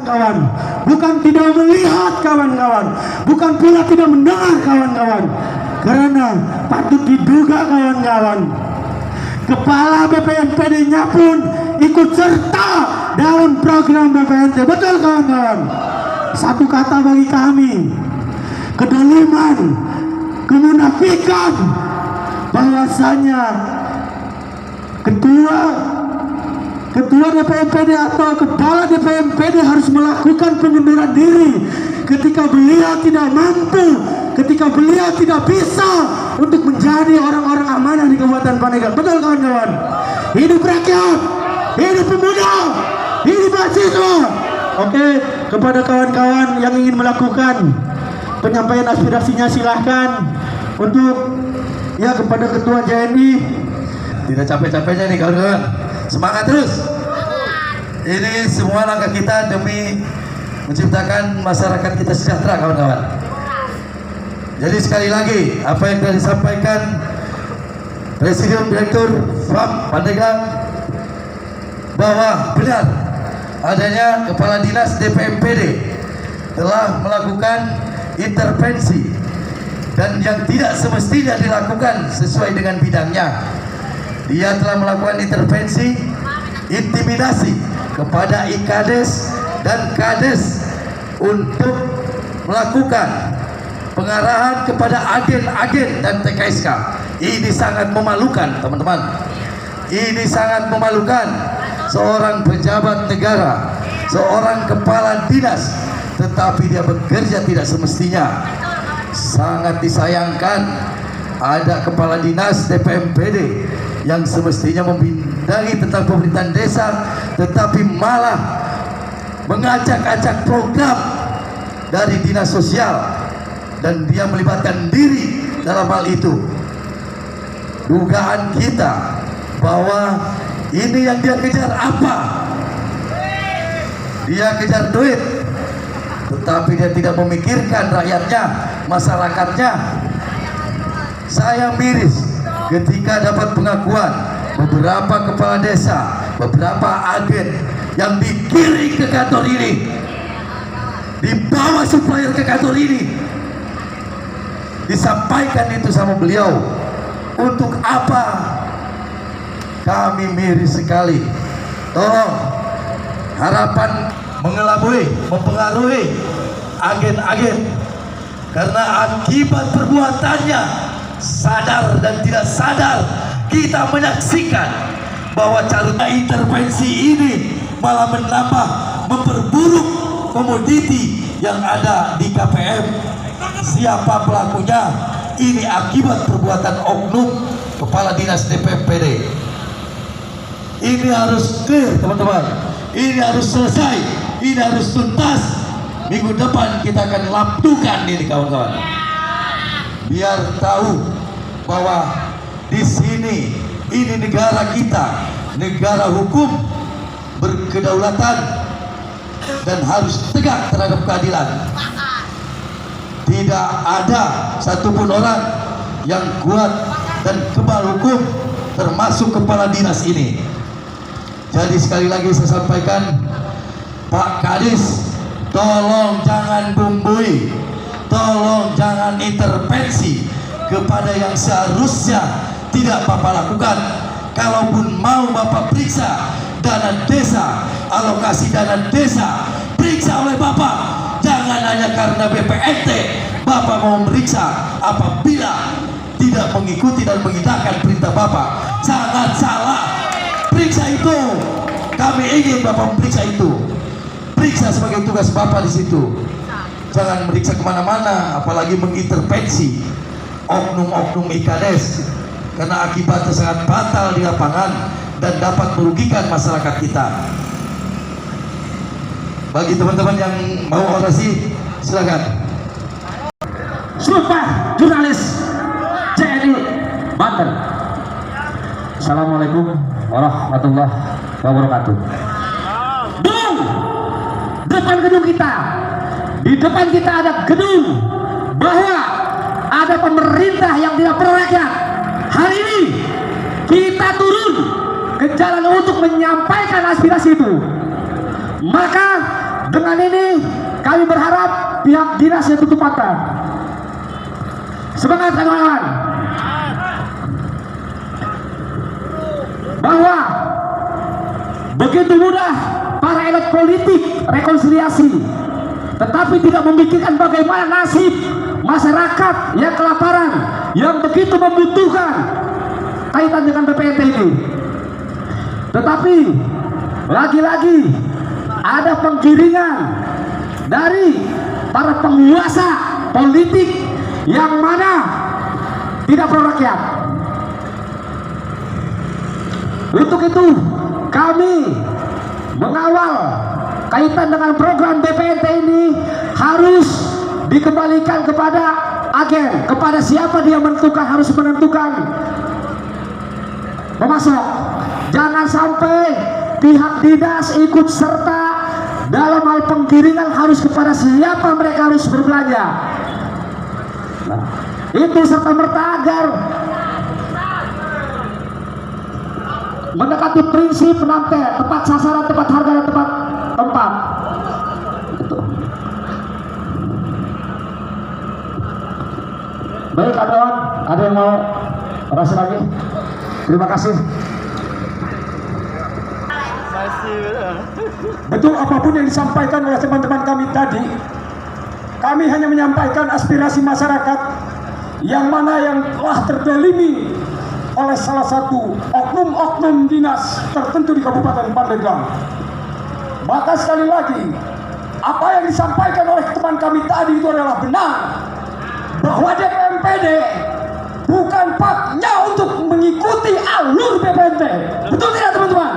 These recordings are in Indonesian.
kawan-kawan, bukan tidak melihat kawan-kawan, bukan pula tidak mendengar kawan-kawan. Karena patut diduga kawan-kawan, kepala BPNPD-nya pun ikut serta dalam program BPNT. Betul kawan-kawan? Satu kata bagi kami, kedoliman, kemunafikan, bahwasanya ketua DPMPD atau kepala DPMPD harus melakukan pengunduran diri ketika beliau tidak mampu, ketika beliau tidak bisa untuk menjadi orang-orang amanah di Kabupaten Pandeglang. Betul kawan-kawan? Hidup rakyat, hidup pemuda, hidup mahasiswa. Oke, kepada kawan-kawan yang ingin melakukan penyampaian aspirasinya silahkan. Untuk ya kepada ketua JNI, tidak capek-capeknya nih kawan-kawan, semangat terus. Ini semua langkah kita demi menciptakan masyarakat kita sejahtera kawan-kawan. Jadi sekali lagi apa yang telah disampaikan Presiden Direktur FAM Pandeglang bahwa benar adanya kepala dinas DPMPD telah melakukan intervensi dan yang tidak semestinya dilakukan sesuai dengan bidangnya. Dia telah melakukan intervensi, intimidasi kepada IKADES dan KADES untuk melakukan pengarahan kepada agen-agen dan TKSK. Ini sangat memalukan teman-teman. Ini sangat memalukan. Seorang pejabat negara, seorang kepala dinas, tetapi dia bekerja tidak semestinya. Sangat disayangkan ada kepala dinas DPMPD yang semestinya membidangi tentang pemerintahan desa, tetapi malah mengacak-acak program dari dinas sosial dan dia melibatkan diri dalam hal itu. Dugaan kita bahwa ini yang dia kejar apa? Dia kejar duit, tetapi dia tidak memikirkan rakyatnya, masyarakatnya. Saya miris ketika dapat pengakuan beberapa kepala desa, beberapa agen yang dikirim ke kantor ini, dibawa supplier ke kantor ini, disampaikan itu sama beliau. Untuk apa? Kami miris sekali. Tolong, harapan mengelabui, mempengaruhi agen-agen, karena akibat perbuatannya sadar dan tidak sadar kita menyaksikan bahwa cara intervensi ini malah menambah, memperburuk komoditi yang ada di KPM. Siapa pelakunya? Ini akibat perbuatan oknum kepala dinas DPMPD. Ini harus clear teman-teman, ini harus selesai, ini harus tuntas. Minggu depan kita akan laptukan ini kawan-kawan, biar tahu bahwa di sini ini negara kita, negara hukum, berkedaulatan dan harus tegak terhadap keadilan. Tidak ada satupun orang yang kuat dan kebal hukum, termasuk kepala dinas ini. Jadi sekali lagi saya sampaikan, Pak Kadis, tolong jangan bumbui, tolong jangan intervensi kepada yang seharusnya tidak Bapak lakukan. Kalaupun mau Bapak periksa dana desa, alokasi dana desa, periksa oleh Bapak. Jangan hanya karena BPNT Bapak mau meriksa apabila tidak mengikuti dan mengindahkan perintah Bapak. Sangat salah. Periksa itu. Kami ingin Bapak memeriksa itu. Periksa sebagai tugas Bapak di situ. Jangan meriksa kemana-mana, apalagi mengintervensi oknum-oknum IKADES, karena akibatnya sangat fatal di lapangan dan dapat merugikan masyarakat kita. Bagi teman-teman yang mau orasi, silakan. Sumpah jurnalis JNI Banten. Assalamualaikum warahmatullahi wabarakatuh. Bung, depan gedung kita, di depan kita ada gedung bahwa ada pemerintah yang tidak pro rakyat. Hari ini kita turun ke jalan untuk menyampaikan aspirasi itu. Maka Dengan ini kami berharap pihak dinas yang tutup mata. Semangat kawan-kawan. Bahwa begitu mudah para elit politik rekonsiliasi, tetapi tidak memikirkan bagaimana nasib masyarakat yang kelaparan, yang begitu membutuhkan kaitan dengan BPNT ini. Tetapi lagi-lagi ada penggiringan dari para penguasa politik yang mana tidak pro rakyat. Untuk itu kami mengawal kaitan dengan program BPNT ini harus dikembalikan kepada agen, kepada siapa dia menentukan, harus menentukan memasok. Jangan sampai pihak dinas ikut serta dalam hal penggiringan, harus kepada siapa mereka harus berbelanja. Nah, itu serta merta agar mendekati prinsip nanti tepat sasaran, tepat harga, dan tepat tempat. Baik kawan, ada yang mau rasa lagi? Terima kasih. Betul apapun yang disampaikan oleh teman-teman kami tadi, kami hanya menyampaikan aspirasi masyarakat yang mana yang telah terdolimi oleh salah satu oknum-oknum dinas tertentu di Kabupaten Pandeglang. Maka sekali lagi, apa yang disampaikan oleh teman kami tadi itu adalah benar, bahwa DPMPD bukan haknya untuk mengikuti alur BPNT. Betul tidak teman-teman?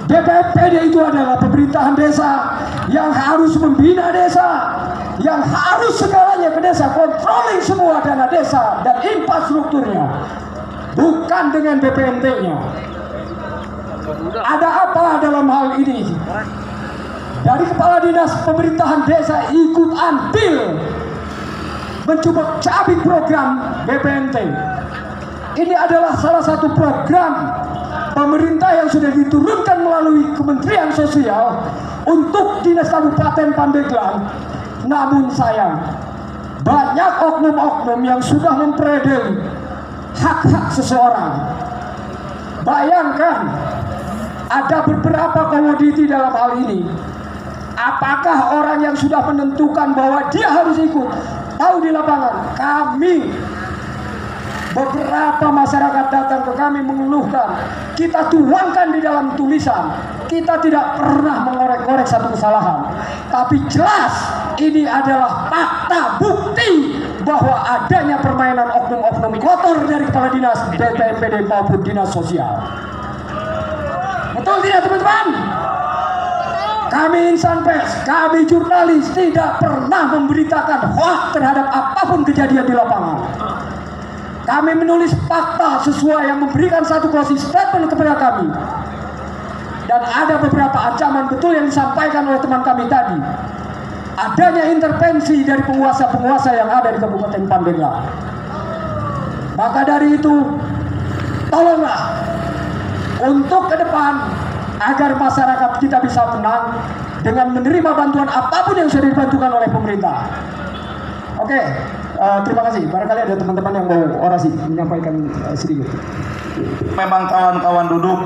DPMPD itu adalah pemerintahan desa yang harus membina desa, yang harus segalanya ke desa, controlling semua dana desa dan infrastrukturnya, bukan dengan BPNT-nya. Ada apa dalam hal ini? Dari kepala dinas pemerintahan desa ikut andil mencoba cabik program BPNT. Ini adalah salah satu program pemerintah yang sudah diturunkan melalui Kementerian Sosial untuk dinas Kabupaten Pandeglang. Namun sayang, banyak oknum-oknum yang sudah mempredel hak-hak seseorang. Bayangkan, ada beberapa komoditi dalam hal ini. Apakah orang yang sudah menentukan bahwa dia harus ikut? Tahu di lapangan, kami beberapa masyarakat datang ke kami mengeluhkan, kita tuangkan di dalam tulisan, kita tidak pernah mengorek-ngorek satu kesalahan, tapi jelas ini adalah fakta bukti bahwa adanya permainan oknum-oknum kotor dari kepala dinas BPMPD maupun dinas sosial. Betul tidak teman-teman? Kami insan pers, kami jurnalis tidak pernah memberitakan hoax terhadap apapun kejadian di lapangan. Kami menulis fakta sesuai yang memberikan satu closing statement kepada kami. Dan ada beberapa ancaman betul yang disampaikan oleh teman kami tadi. Adanya intervensi dari penguasa-penguasa yang ada di Kabupaten Pandeglang. Maka dari itu, tolonglah untuk ke depan agar masyarakat kita bisa tenang dengan menerima bantuan apapun yang sudah dibantukan oleh pemerintah. Oke, terima kasih. Barangkali ada teman-teman yang mau orasi menyampaikan sedikit. Memang kawan-kawan duduk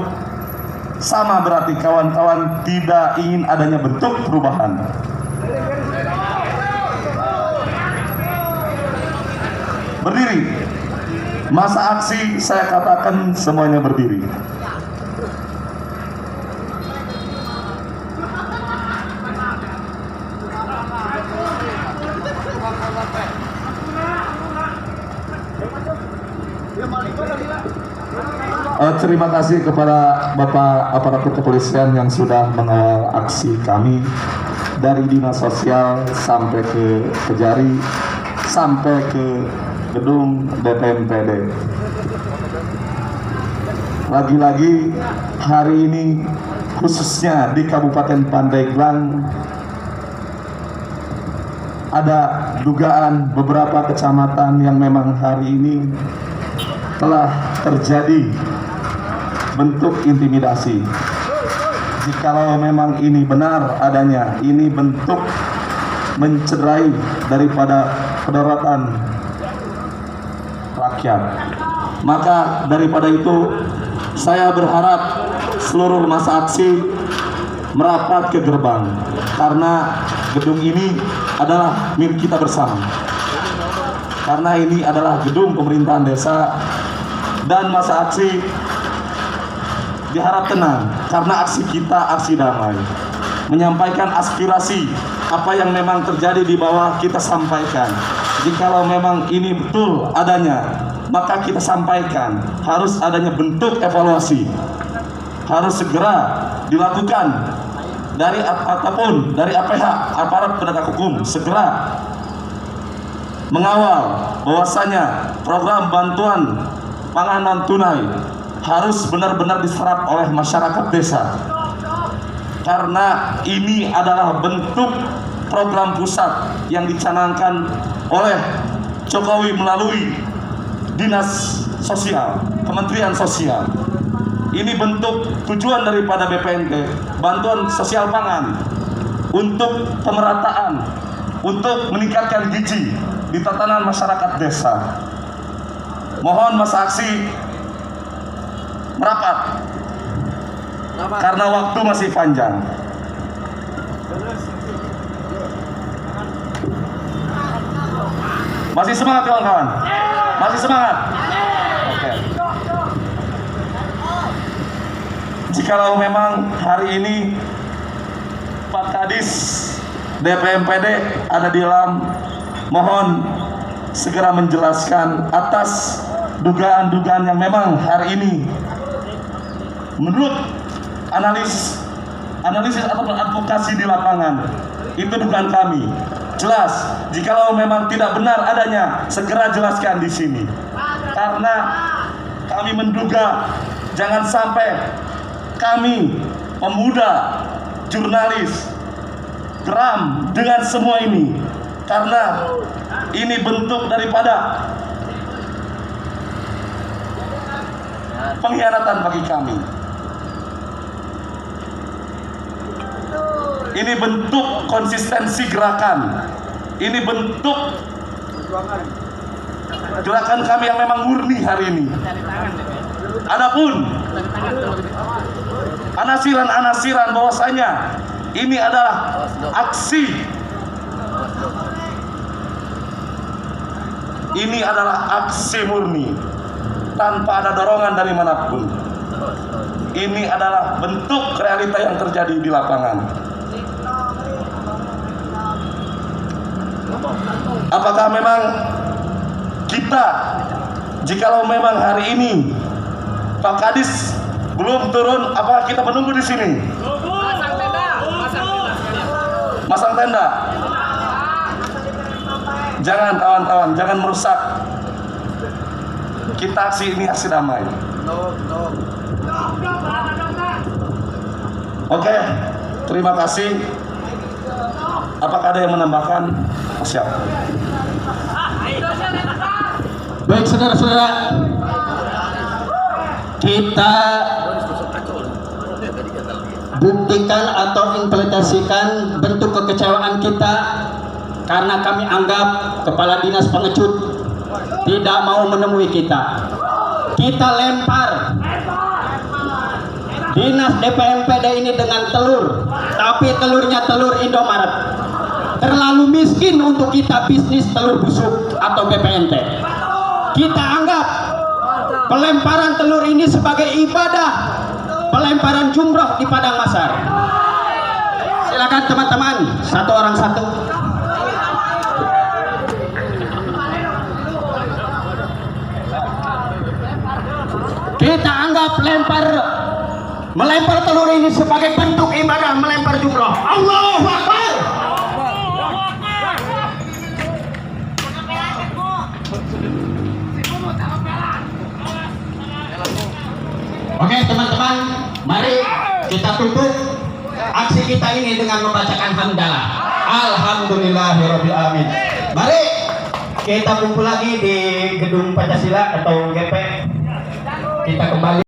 sama, berarti kawan-kawan tidak ingin adanya bentuk perubahan. Berdiri. Masa aksi saya katakan semuanya berdiri. Terima kasih kepada Bapak aparatur kepolisian yang sudah mengawal aksi kami dari dinas sosial sampai ke Kejari sampai ke gedung BPMPD. Lagi-lagi hari ini khususnya di Kabupaten Pandeglang ada dugaan beberapa kecamatan yang memang hari ini telah terjadi bentuk intimidasi. jikalau memang ini benar adanya, ini bentuk mencederai daripada kedaulatan rakyat, maka daripada itu saya berharap seluruh massa aksi merapat ke gerbang, karena gedung ini adalah milik kita bersama, karena ini adalah gedung pemerintahan desa. Dan massa aksi diharap tenang, karena aksi kita aksi damai, menyampaikan aspirasi apa yang memang terjadi di bawah kita sampaikan. Jikalau memang ini betul adanya, maka kita sampaikan harus adanya bentuk evaluasi, harus segera dilakukan dari apapun, dari APH, aparat penegak hukum, segera mengawal bahwasanya program bantuan pangan non tunai harus benar-benar diserap oleh masyarakat desa, karena ini adalah bentuk program pusat yang dicanangkan oleh Jokowi melalui Dinas Sosial, Kementerian Sosial. Ini bentuk tujuan daripada BPNT, bantuan sosial pangan, untuk pemerataan, untuk meningkatkan gizi di tatanan masyarakat desa. Mohon massa aksi merapat, karena waktu masih panjang. Masih semangat kawan-kawan? Masih semangat? Oke. Jikalau memang hari ini Pak Kadis DPMPD ada di dalam, mohon segera menjelaskan atas dugaan-dugaan yang memang hari ini menurut analisis ataupun advokasi di lapangan, itu dugaan kami. Jelas, jikalau memang tidak benar adanya, segera jelaskan di sini. Karena kami menduga jangan sampai kami pemuda, jurnalis geram dengan semua ini, karena ini bentuk daripada pengkhianatan bagi kami. Ini bentuk konsistensi gerakan. Ini bentuk gerakan kami yang memang murni hari ini. Adapun anasiran-anasiran bahwasanya ini adalah aksi, ini adalah aksi murni tanpa ada dorongan dari manapun. Ini adalah bentuk realita yang terjadi di lapangan. Apakah memang kita, jikalau memang hari ini Pak Kadis belum turun, apakah kita menunggu di sini? Masang tenda. Jangan kawan-kawan, jangan merusak. Kita aksi ini aksi damai. Oke, terima kasih. Apakah ada yang menambahkan? Siap. Baik saudara-saudara, kita buktikan atau implementasikan bentuk kekecewaan kita karena kami anggap kepala dinas pengecut tidak mau menemui kita. Kita lempar dinas DPMPD ini dengan telur, tapi telurnya telur Indomaret. Terlalu miskin untuk kita bisnis telur busuk atau BPNT. Kita anggap pelemparan telur ini sebagai ibadah, pelemparan jumroh di Padang Masar. Silakan teman-teman, satu orang satu. Kita anggap melempar telur ini sebagai bentuk ibadah, melempar jumroh. Allahu Akbar. Oke teman-teman, mari kita tutup aksi kita ini dengan membacakan hamdalah. Alhamdulillahirabbil alamin. Mari kita kumpul lagi di gedung Pancasila atau GP. Kita kembali.